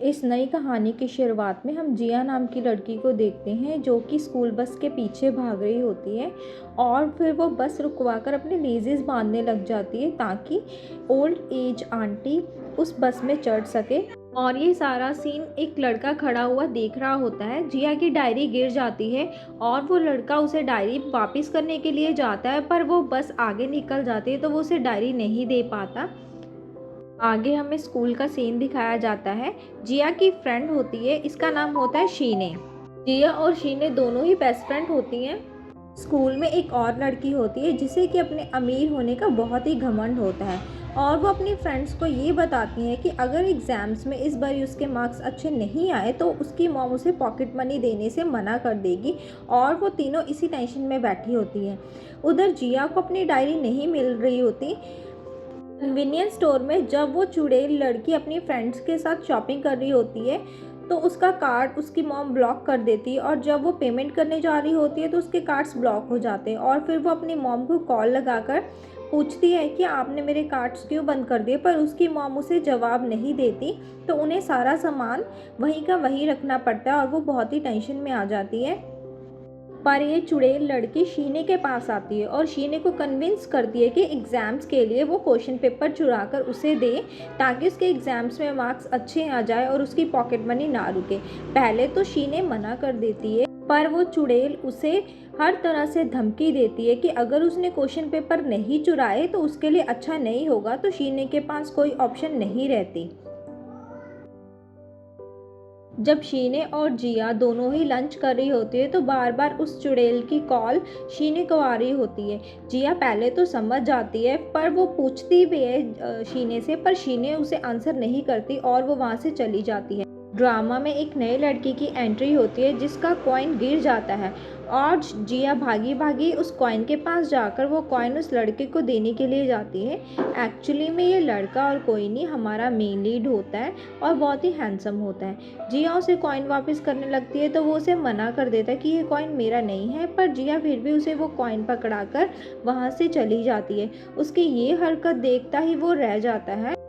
इस नई कहानी की शुरुआत में हम जिया नाम की लड़की को देखते हैं जो कि स्कूल बस के पीछे भाग रही होती है और फिर वो बस रुकवाकर अपने लेज़ीज बांधने लग जाती है ताकि ओल्ड एज आंटी उस बस में चढ़ सके। और ये सारा सीन एक लड़का खड़ा हुआ देख रहा होता है। जिया की डायरी गिर जाती है और वो लड़का उसे डायरी वापस करने के लिए जाता है, पर वो बस आगे निकल जाती है तो वो उसे डायरी नहीं दे पाता। आगे हमें स्कूल का सीन दिखाया जाता है। जिया की फ्रेंड होती है, इसका नाम होता है शीने। जिया और शीने दोनों ही बेस्ट फ्रेंड होती हैं। स्कूल में एक और लड़की होती है जिसे कि अपने अमीर होने का बहुत ही घमंड होता है और वो अपनी फ्रेंड्स को ये बताती हैं कि अगर एग्ज़ाम्स में इस बार उसके मार्क्स अच्छे नहीं आए तो उसकी मॉम उसे पॉकेट मनी देने से मना कर देगी और वो तीनों इसी टेंशन में बैठी होती हैं। उधर जिया को अपनी डायरी नहीं मिल रही होती। कन्वीनियंस स्टोर में जब वो चुड़ैल लड़की अपनी फ्रेंड्स के साथ शॉपिंग कर रही होती है तो उसका कार्ड उसकी मॉम ब्लॉक कर देती है और जब वो पेमेंट करने जा रही होती है तो उसके कार्ड्स ब्लॉक हो जाते हैं और फिर वो अपनी मॉम को कॉल लगाकर पूछती है कि आपने मेरे कार्ड्स क्यों बंद कर दिए, पर उसकी मॉम उसे जवाब नहीं देती तो उन्हें सारा सामान वहीं का वहीं रखना पड़ता है और वो बहुत ही टेंशन में आ जाती है। पर ये चुड़ैल लड़की शीने के पास आती है और शीने को कन्विंस करती है कि एग्ज़ाम्स के लिए वो क्वेश्चन पेपर चुरा कर उसे दे ताकि उसके एग्ज़ाम्स में मार्क्स अच्छे आ जाए और उसकी पॉकेट मनी ना रुके। पहले तो शीने मना कर देती है पर वो चुड़ैल उसे हर तरह से धमकी देती है कि अगर उसने क्वेश्चन पेपर नहीं चुराए तो उसके लिए अच्छा नहीं होगा, तो शीने के पास कोई ऑप्शन नहीं रहती। जब शीने और जिया दोनों ही लंच कर रही होती है तो बार बार उस चुड़ैल की कॉल शीने को आ रही होती है। जिया पहले तो समझ जाती है पर वो पूछती भी है शीने से, पर शीने उसे आंसर नहीं करती और वो वहाँ से चली जाती है। ड्रामा में एक नए लड़की की एंट्री होती है जिसका कॉइन गिर जाता है और जिया भागी भागी उस कॉइन के पास जाकर वो कॉइन उस लड़के को देने के लिए जाती है। एक्चुअली में ये लड़का और कोई नहीं, हमारा मेन लीड होता है और बहुत ही हैंडसम होता है। जिया उसे कॉइन वापस करने लगती है तो वो उसे मना कर देता है कि ये कॉइन मेरा नहीं है, पर जिया फिर भी उसे वो कॉइन पकड़ाकर वहाँ से चली जाती है। उसकी ये हरकत देखता ही वो रह जाता है।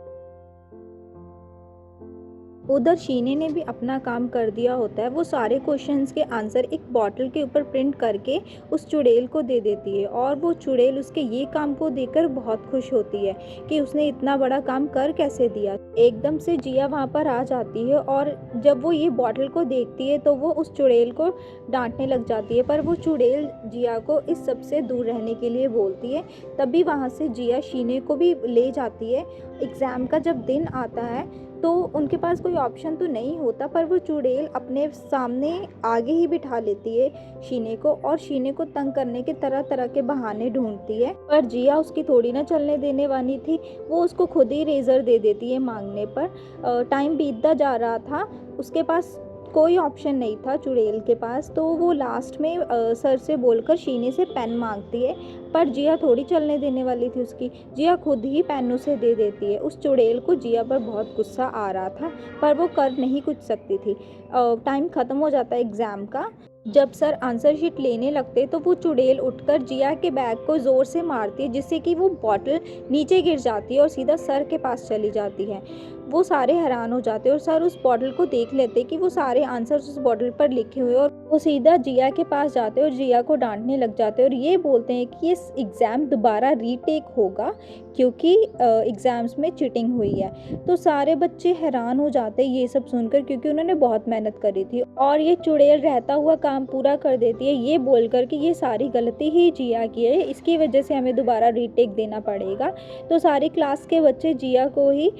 उधर शीने ने भी अपना काम कर दिया होता है। वो सारे क्वेश्चंस के आंसर एक बॉटल के ऊपर प्रिंट करके उस चुड़ैल को दे देती है और वो चुड़ैल उसके ये काम को देखकर बहुत खुश होती है कि उसने इतना बड़ा काम कर कैसे दिया। एकदम से जिया वहाँ पर आ जाती है और जब वो ये बॉटल को देखती है तो वो उस चुड़ैल को डांटने लग जाती है, पर वो चुड़ैल जिया को इस सब से दूर रहने के लिए बोलती है। तभी वहाँ से जिया शीने को भी ले जाती है। एग्ज़ाम का जब दिन आता है तो उनके पास कोई ऑप्शन तो नहीं होता, पर वो चुड़ैल अपने सामने आगे ही बिठा लेती है शीने को और शीने को तंग करने के तरह तरह के बहाने ढूंढती है। पर जिया उसकी थोड़ी ना चलने देने वाली थी, वो उसको खुद ही रेज़र दे देती है मांगने पर। टाइम बीतता जा रहा था, उसके पास कोई ऑप्शन नहीं था चुड़ैल के पास, तो वो लास्ट में सर से बोलकर शीने से पेन मांगती है। पर जिया थोड़ी चलने देने वाली थी उसकी, जिया खुद ही पेन उसे दे देती है। उस चुड़ैल को जिया पर बहुत गुस्सा आ रहा था पर वो कर नहीं कुछ सकती थी। टाइम ख़त्म हो जाता है एग्ज़ाम का। जब सर आंसर शीट लेने लगते तो वो चुड़ैल उठकर जिया के बैग को ज़ोर से मारती है जिससे कि वो बॉटल नीचे गिर जाती है और सीधा सर के पास चली जाती है। वो सारे हैरान हो जाते हैं और सर उस बॉटल को देख लेते कि वो सारे आंसर्स उस बॉटल पर लिखे हुए और वो सीधा जिया के पास जाते हैं और जिया को डांटने लग जाते हैं और ये बोलते हैं कि ये एग्ज़ाम दोबारा रीटेक होगा क्योंकि एग्ज़ाम्स में चीटिंग हुई है। तो सारे बच्चे हैरान हो जाते हैं ये सब सुनकर, क्योंकि उन्होंने बहुत मेहनत करी थी और ये चुड़ैल रहता हुआ काम पूरा कर देती है ये बोलकर कि ये सारी गलती ही जिया की है, इसकी वजह से हमें दोबारा रीटेक देना पड़ेगा। तो सारी क्लास के बच्चे जिया को ही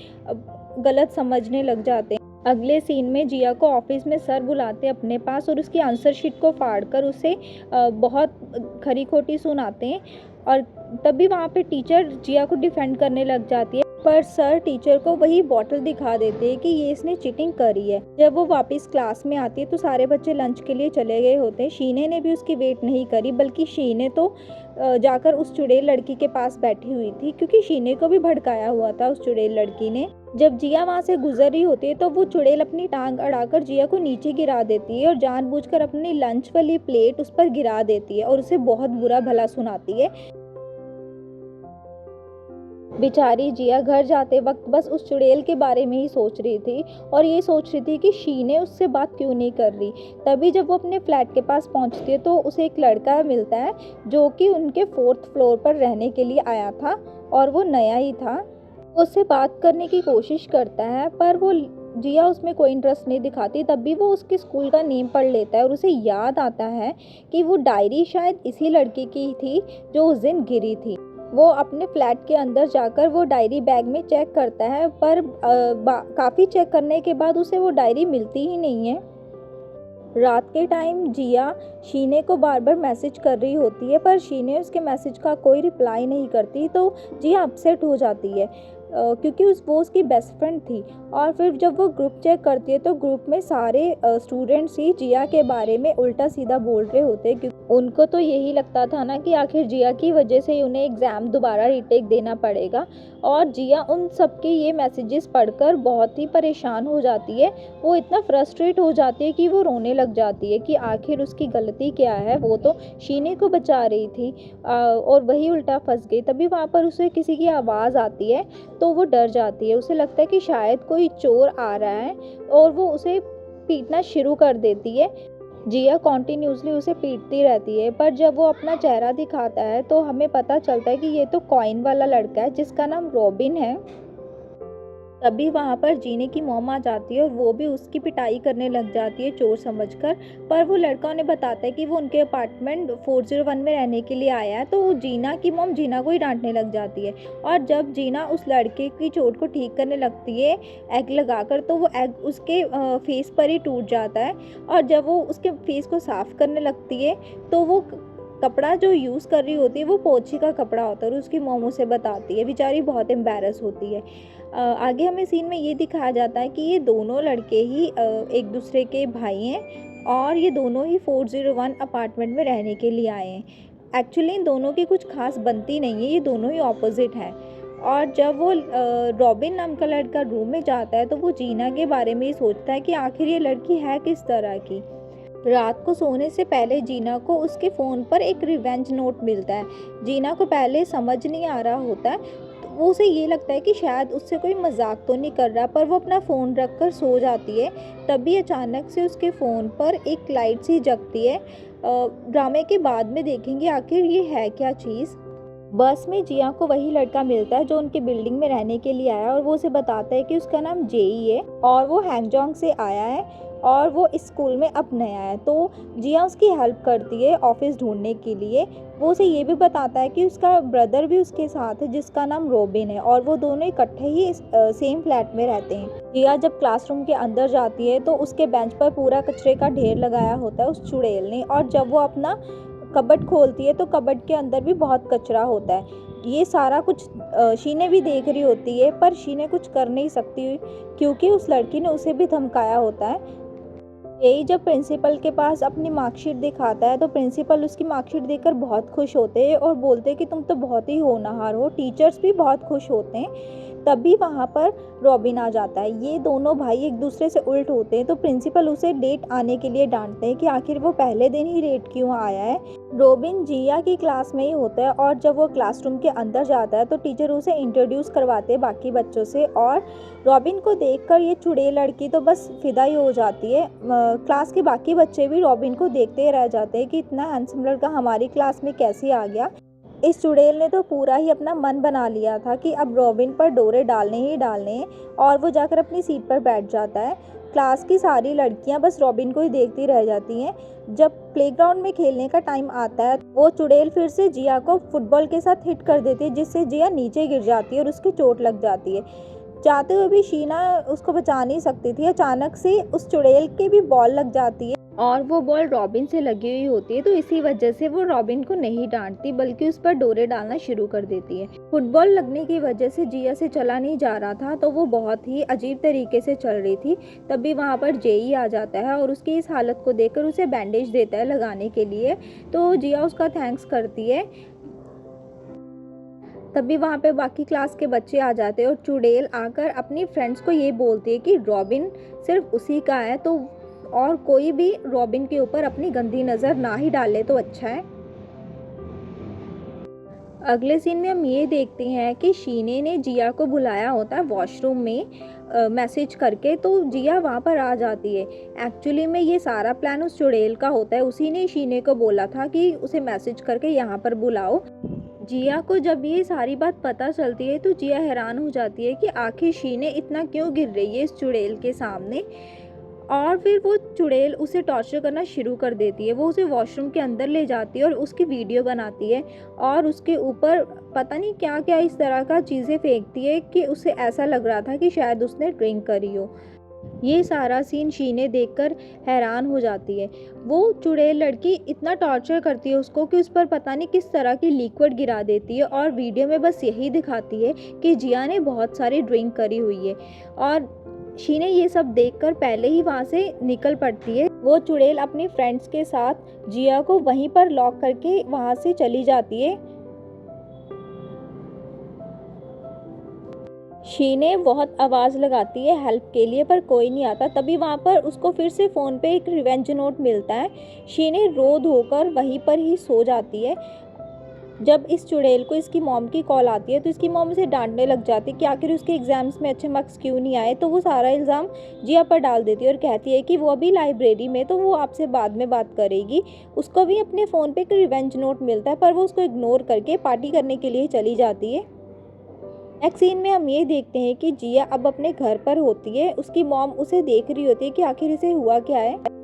गलत समझने लग जाते हैं। अगले सीन में जिया को ऑफिस में सर बुलाते हैं अपने पास और उसकी आंसर शीट को फाड़कर उसे बहुत खरी खोटी सुनाते हैं और तभी वहाँ पे टीचर जिया को डिफेंड करने लग जाती है, पर सर टीचर को वही बॉटल दिखा देते हैं कि ये इसने चीटिंग करी है। जब वो वापस क्लास में आती है तो सारे बच्चे लंच के लिए चले गए होते हैं। शीने ने भी उसकी वेट नहीं करी, बल्कि शीने तो जाकर उस चुड़ैल लड़की के पास बैठी हुई थी क्योंकि शीने को भी भड़काया हुआ था उस चुड़ैल लड़की ने। जब जिया वहाँ से गुजर रही होती है तो वो चुड़ैल अपनी टांग अड़ाकर जिया को नीचे गिरा देती है और जानबूझकर अपनी लंच वाली प्लेट उस पर गिरा देती है और उसे बहुत बुरा भला सुनाती है। बेचारी जिया घर जाते वक्त बस उस चुड़ैल के बारे में ही सोच रही थी और ये सोच रही थी कि शीने उससे बात क्यों नहीं कर रही। तभी जब वो अपने फ्लैट के पास पहुंचती है तो उसे एक लड़का मिलता है जो कि उनके 4th फ्लोर पर रहने के लिए आया था और वो नया ही था। वो उससे बात करने की कोशिश करता है पर वो जिया उसमें कोई इंटरेस्ट नहीं दिखाती। तब भी वो उसके स्कूल का नेम पढ़ लेता है और उसे याद आता है कि वो डायरी शायद इसी लड़के की थी जो उस दिन गिरी थी। वो अपने फ्लैट के अंदर जाकर वो डायरी बैग में चेक करता है पर काफ़ी चेक करने के बाद उसे वो डायरी मिलती ही नहीं है। रात के टाइम जिया शीने को बार बार मैसेज कर रही होती है पर शीने उसके मैसेज का कोई रिप्लाई नहीं करती तो जिया अपसेट हो जाती है क्योंकि वो उसकी बेस्ट फ्रेंड थी। और फिर जब वो ग्रुप चेक करती है तो ग्रुप में सारे स्टूडेंट्स ही जिया के बारे में उल्टा सीधा बोल रहे होते हैं क्योंकि उनको तो यही लगता था ना कि आखिर जिया की वजह से ही उन्हें एग्ज़ाम दोबारा रीटेक देना पड़ेगा। और जिया उन सबके ये मैसेजेस पढ़कर बहुत ही परेशान हो जाती है। वो इतना फ्रस्ट्रेट हो जाती है कि वो रोने लग जाती है कि आखिर उसकी गलती क्या है। वो तो शीने को बचा रही थी और वही उल्टा फंस गई। तभी वहाँ पर उसे किसी की आवाज़ आती है तो वो डर जाती है। उसे लगता है कि शायद कोई चोर आ रहा है और वो उसे पीटना शुरू कर देती है। जिया कॉन्टिन्यूसली उसे पीटती रहती है पर जब वो अपना चेहरा दिखाता है तो हमें पता चलता है कि ये तो कॉइन वाला लड़का है जिसका नाम रॉबिन है। तभी वहाँ पर जीने की मॉम आ जाती है और वो भी उसकी पिटाई करने लग जाती है चोर समझकर। पर वो लड़का उन्हें बताता है कि वो उनके अपार्टमेंट 401 में रहने के लिए आया है। तो जीना की मॉम जीना को ही डांटने लग जाती है और जब जीना उस लड़के की चोट को ठीक करने लगती है एग लगाकर तो वो एग उसके फेस पर ही टूट जाता है। और जब वो उसके फेस को साफ करने लगती है तो वो कपड़ा जो यूज़ कर रही होती है वो पोछी का कपड़ा होता है और उसकी मोम उसे बताती है। बेचारी बहुत एम्बैरस होती है। आगे हमें सीन में ये दिखाया जाता है कि ये दोनों लड़के ही एक दूसरे के भाई हैं और ये दोनों ही 401 अपार्टमेंट में रहने के लिए आए हैं। एक्चुअली इन दोनों की कुछ खास बनती नहीं है, ये दोनों ही ऑपोजिट हैं। और जब वो रॉबिन नाम का लड़का रूम में जाता है तो वो जीना के बारे में ही सोचता है कि आखिर ये लड़की है किस तरह की। रात को सोने से पहले जीना को उसके फ़ोन पर एक रिवेंज नोट मिलता है। जीना को पहले समझ नहीं आ रहा होता है तो वो उसे ये लगता है कि शायद उससे कोई मजाक तो नहीं कर रहा पर वो अपना फ़ोन रख कर सो जाती है। तभी अचानक से उसके फ़ोन पर एक लाइट सी जगती है। ड्रामे के बाद में देखेंगे आखिर ये है क्या चीज़। बस में जिया को वही लड़का मिलता है जो उनकी बिल्डिंग में रहने के लिए आया और वो उसे बताता है कि उसका नाम जेई है और वो हैंगजोंग से आया है और वो इस स्कूल में अब नया है। तो जिया उसकी हेल्प करती है ऑफिस ढूंढने के लिए। वो उसे ये भी बताता है कि उसका ब्रदर भी उसके साथ है जिसका नाम रॉबिन है और वो दोनों इकट्ठे ही सेम फ्लैट में रहते हैं। जिया जब क्लासरूम के अंदर जाती है तो उसके बेंच पर पूरा कचरे का ढेर लगाया होता है उस चुड़ैल ने और जब वो अपना कबर्ड खोलती है तो कबर्ड के अंदर भी बहुत कचरा होता है। ये सारा कुछ शीने भी देख रही होती है पर शीने कुछ कर नहीं सकती क्योंकि उस लड़की ने उसे भी धमकाया होता है। यही जब प्रिंसिपल के पास अपनी मार्कशीट दिखाता है तो प्रिंसिपल उसकी मार्कशीट देखकर बहुत खुश होते हैं और बोलते हैं कि तुम तो बहुत ही होनहार हो। टीचर्स भी बहुत खुश होते हैं। तभी वहाँ पर रॉबिन आ जाता है। ये दोनों भाई एक दूसरे से उल्ट होते हैं तो प्रिंसिपल उसे लेट आने के लिए डांटते हैं कि आखिर वो पहले दिन ही लेट क्यों आया है। रॉबिन जिया की क्लास में ही होता है और जब वो क्लासरूम के अंदर जाता है तो टीचर उसे इंट्रोड्यूस करवाते हैं बाकी बच्चों से और रॉबिन को देखकर ये चुड़ैल लड़की तो बस फिदा ही हो जाती है। क्लास के बाकी बच्चे भी रॉबिन को देखते रह जाते हैं कि इतना हैंडसम लड़का हमारी क्लास में कैसे आ गया। इस चुड़ैल ने तो पूरा ही अपना मन बना लिया था कि अब रॉबिन पर डोरे डालने ही डालने हैं और वो जाकर अपनी सीट पर बैठ जाता है। क्लास की सारी लड़कियां बस रॉबिन को ही देखती रह जाती हैं। जब प्लेग्राउंड में खेलने का टाइम आता है वो चुड़ैल फिर से जिया को फुटबॉल के साथ हिट कर देती है जिससे जिया नीचे गिर जाती है और उसकी चोट लग जाती है। चाहते हुए भी शीना उसको बचा नहीं सकती थी। अचानक से उस चुड़ैल की भी बॉल लग जाती है और वो बॉल रॉबिन से लगी हुई होती है तो इसी वजह से वो रॉबिन को नहीं डांटती बल्कि उस पर डोरे डालना शुरू कर देती है। फुटबॉल लगने की वजह से जिया से चला नहीं जा रहा था तो वो बहुत ही अजीब तरीके से चल रही थी। तभी वहाँ पर जेई आ जाता है और उसकी इस हालत को देखकर उसे बैंडेज देता है लगाने के लिए। तो जिया उसका थैंक्स करती है। तभी वहाँ पे बाकी क्लास के बच्चे आ जाते हैं और चुड़ैल आकर अपनी फ्रेंड्स को ये बोलती है कि रॉबिन सिर्फ उसी का है तो और कोई भी रॉबिन के ऊपर अपनी गंदी नज़र ना ही डाले तो अच्छा है। अगले सीन में हम ये देखते हैं कि शीने ने जिया को बुलाया होता है वॉशरूम में मैसेज करके, तो जिया वहाँ पर आ जाती है। एक्चुअली में ये सारा प्लान उस चुड़ैल का होता है, उसी ने शीने को बोला था कि उसे मैसेज करके यहाँ पर बुलाओ। जिया को जब ये सारी बात पता चलती है तो जिया हैरान हो जाती है कि आखिर शीने इतना क्यों गिर रही है इस चुड़ैल के सामने। और फिर वो चुड़ैल उसे टॉर्चर करना शुरू कर देती है। वो उसे वॉशरूम के अंदर ले जाती है और उसकी वीडियो बनाती है और उसके ऊपर पता नहीं क्या-क्या इस तरह का चीज़ें फेंकती है कि उसे ऐसा लग रहा था कि शायद उसने ड्रिंक करी हो। ये सारा सीन शीने देखकर हैरान हो जाती है। वो चुड़ैल लड़की इतना टॉर्चर करती है उसको कि उस पर पता नहीं किस तरह की लिक्विड गिरा देती है और वीडियो में बस यही दिखाती है कि जिया ने बहुत सारी ड्रिंक करी हुई है। और शीने ये सब देखकर पहले ही वहाँ से निकल पड़ती है। वो चुड़ैल अपनी फ्रेंड्स के साथ जिया को वहीं पर लॉक करके वहाँ से चली जाती है। शीने बहुत आवाज़ लगाती है हेल्प के लिए पर कोई नहीं आता। तभी वहाँ पर उसको फिर से फ़ोन पे एक रिवेंज नोट मिलता है। शीने रो धोकर वहीं पर ही सो जाती है। जब इस चुड़ैल को इसकी मॉम की कॉल आती है तो इसकी मॉम उसे डांटने लग जाती है कि आखिर उसके एग्ज़ाम्स में अच्छे मार्क्स क्यों नहीं आए। तो वो सारा इल्ज़ाम जिया पर डाल देती है और कहती है कि वो अभी लाइब्रेरी में, तो वो आपसे बाद में बात करेगी। उसको भी अपने फ़ोन पे एक रिवेंज नोट मिलता है पर वो उसको इग्नोर करके पार्टी करने के लिए चली जाती है। नेक्स्ट सीन में हम ये देखते हैं कि जिया अब अपने घर पर होती है। उसकी मॉम उसे देख रही होती है कि आखिर इसे हुआ क्या है।